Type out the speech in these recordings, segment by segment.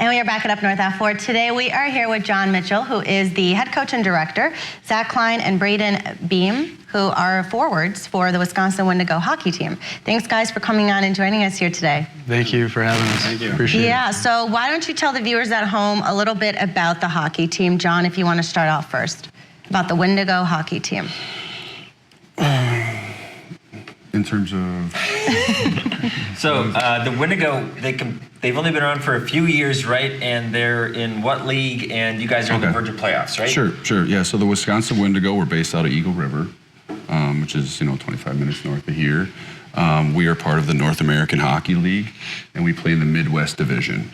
And we are back at Up North F4. Today we are here with John Mitchell, who is the head coach and director, Zach Klein and Braden Beam, who are forwards for the Wisconsin Windigo hockey team. Thanks, guys, for coming on and joining us here today. Thank you for having us. Thank you. Appreciate it. Yeah, so why don't you tell the viewers at home a little bit about the hockey team. John, if you want to start off first, about the Windigo hockey team. In terms of... So the Windigo, they've only been around for a few years, right? And they're in what league? And you guys are on the verge of playoffs, right? Sure. Yeah, so the Wisconsin Windigo, we're based out of Eagle River, which is, 25 minutes north of here. We are part of the North American Hockey League, and we play in the Midwest Division.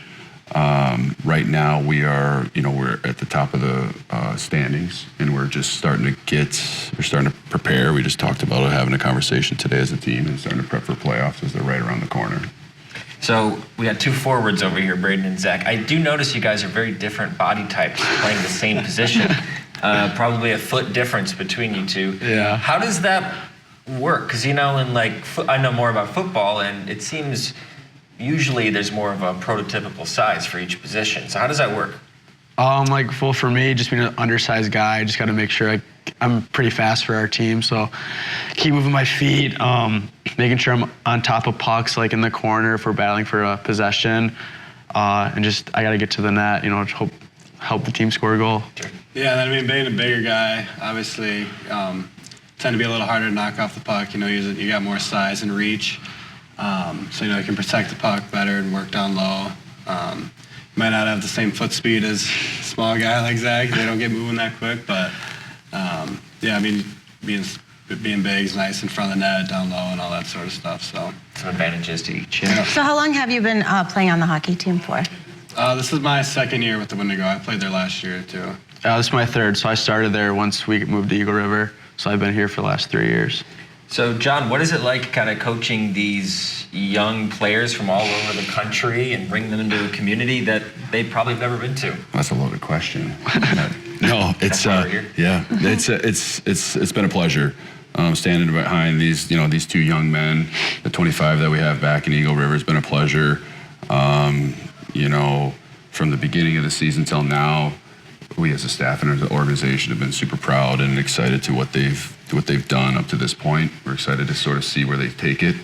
Right now, we're at the top of the standings, and we're just starting to prepare. We just talked about having a conversation today as a team and starting to prep for playoffs as they're right around the corner. So we got two forwards over here, Braden and Zach. I do notice you guys are very different body types playing the same position. Probably a foot difference between you two. Yeah. How does that work? Because, I know more about football, and it seems usually there's more of a prototypical size for each position. So how does that work? For me, just being an undersized guy, I just got to make sure I'm pretty fast for our team. So keep moving my feet, making sure I'm on top of pucks, like in the corner if we're battling for a possession. And just, I got to get to the net, help the team score a goal. Yeah, being a bigger guy, obviously, tend to be a little harder to knock off the puck. You got more size and reach. So you can protect the puck better and work down low. You might not have the same foot speed as a small guy like Zach. They don't get moving that quick, but being big is nice in front of the net, down low, and all that sort of stuff. So some advantages to each. Yeah. So how long have you been playing on the hockey team for? This is my second year with the Windigo. I played there last year too. This is my third. So I started there once we moved to Eagle River. So I've been here for the last 3 years. So, John, what is it like kind of coaching these young players from all over the country and bringing them into a community that they probably have never been to? That's a loaded question. No, it's it's been a pleasure standing behind these these two young men. The 25 that we have back in Eagle River has been a pleasure. From the beginning of the season till now, we as a staff and as an organization have been super proud and excited to what they've done up to this point. We're excited to sort of see where they take it.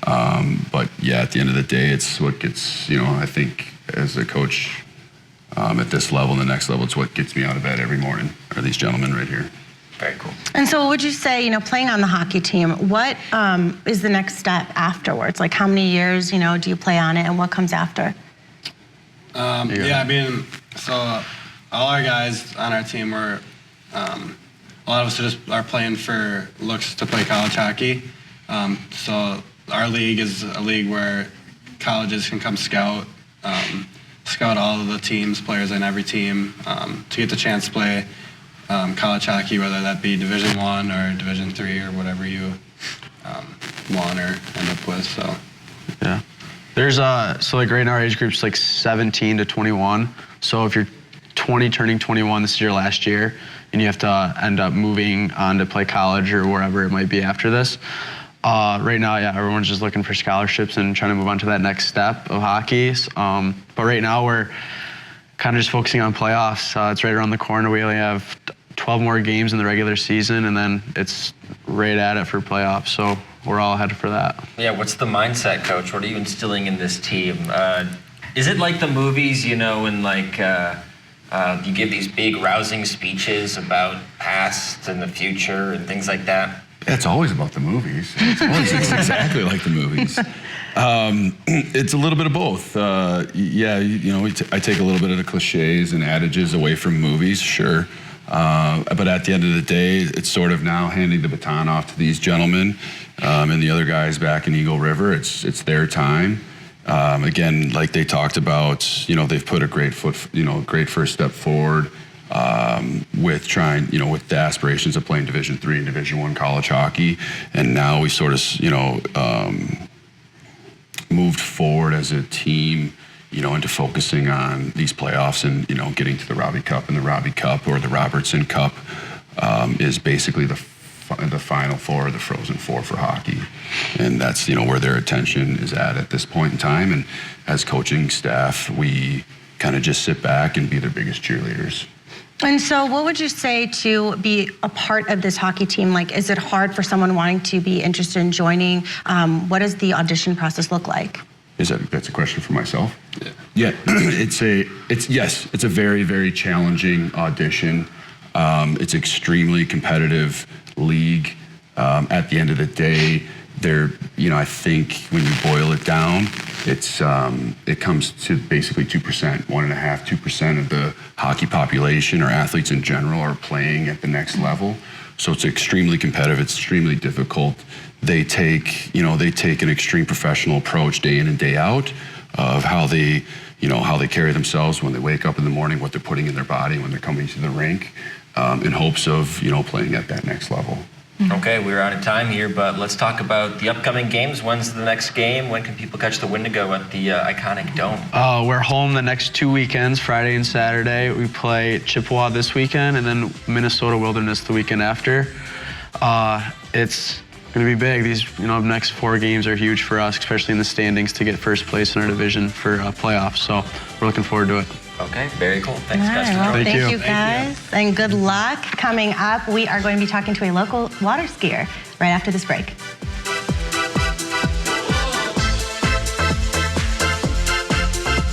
But yeah, at the end of the day, it's what gets, I think as a coach at this level and the next level, it's what gets me out of bed every morning, are these gentlemen right here. Very cool. And so what would you say, playing on the hockey team, what is the next step afterwards? Like how many years, do you play on it and what comes after? So all our guys on our team a lot of us are playing for looks to play college hockey. So our league is a league where colleges can come scout all of the teams, players in every team, to get the chance to play college hockey, whether that be Division I or Division III or whatever you want or end up with. So yeah, there's right now our age group's 17 to 21. So if you're 20 turning 21, this is your last year, and you have to end up moving on to play college or wherever it might be after this. Right now, everyone's just looking for scholarships and trying to move on to that next step of hockey. But right now, we're kind of just focusing on playoffs. It's right around the corner. We only have 12 more games in the regular season, and then it's right at it for playoffs. So we're all headed for that. Yeah, what's the mindset, Coach? What are you instilling in this team? Is it like the movies, you give these big rousing speeches about past and the future and things like that? It's always about the movies. It's exactly like the movies. It's a little bit of both. I take a little bit of the cliches and adages away from movies, sure. But at the end of the day, it's sort of now handing the baton off to these gentlemen and the other guys back in Eagle River. It's their time. Again, like they talked about, they've put a great first step forward with trying, with the aspirations of playing Division III and Division I college hockey. And now we sort of, moved forward as a team, into focusing on these playoffs and, getting to the Robbie Cup. And the Robbie Cup or the Robertson Cup is basically the Final Four, the Frozen Four for hockey. And that's, where their attention is at this point in time. And as coaching staff, we kind of just sit back and be their biggest cheerleaders. And so what would you say to be a part of this hockey team? Like, is it hard for someone wanting to be interested in joining? What does the audition process look like? That's a question for myself? Yeah, it's a very, very challenging audition. It's extremely competitive league. At the end of the day, I think when you boil it down, it comes to basically 2%, 1.5%, 2% of the hockey population or athletes in general are playing at the next level. So it's extremely competitive. It's extremely difficult. They take an extreme professional approach day in and day out of how they carry themselves when they wake up in the morning, what they're putting in their body when they're coming to the rink, in hopes of playing at that next level. Okay, we're out of time here, but let's talk about the upcoming games. When's the next game? When can people catch the Windigo at the iconic Dome? We're home the next 2 weekends, Friday and Saturday. We play Chippewa this weekend and then Minnesota Wilderness the weekend after. It's going to be big. These next 4 games are huge for us, especially in the standings to get first place in our division for playoffs. So we're looking forward to it. Okay, very cool. Thanks, guys, for Well, joining. thank you guys, and good luck. Coming up, we are going to be talking to a local water skier right after this break.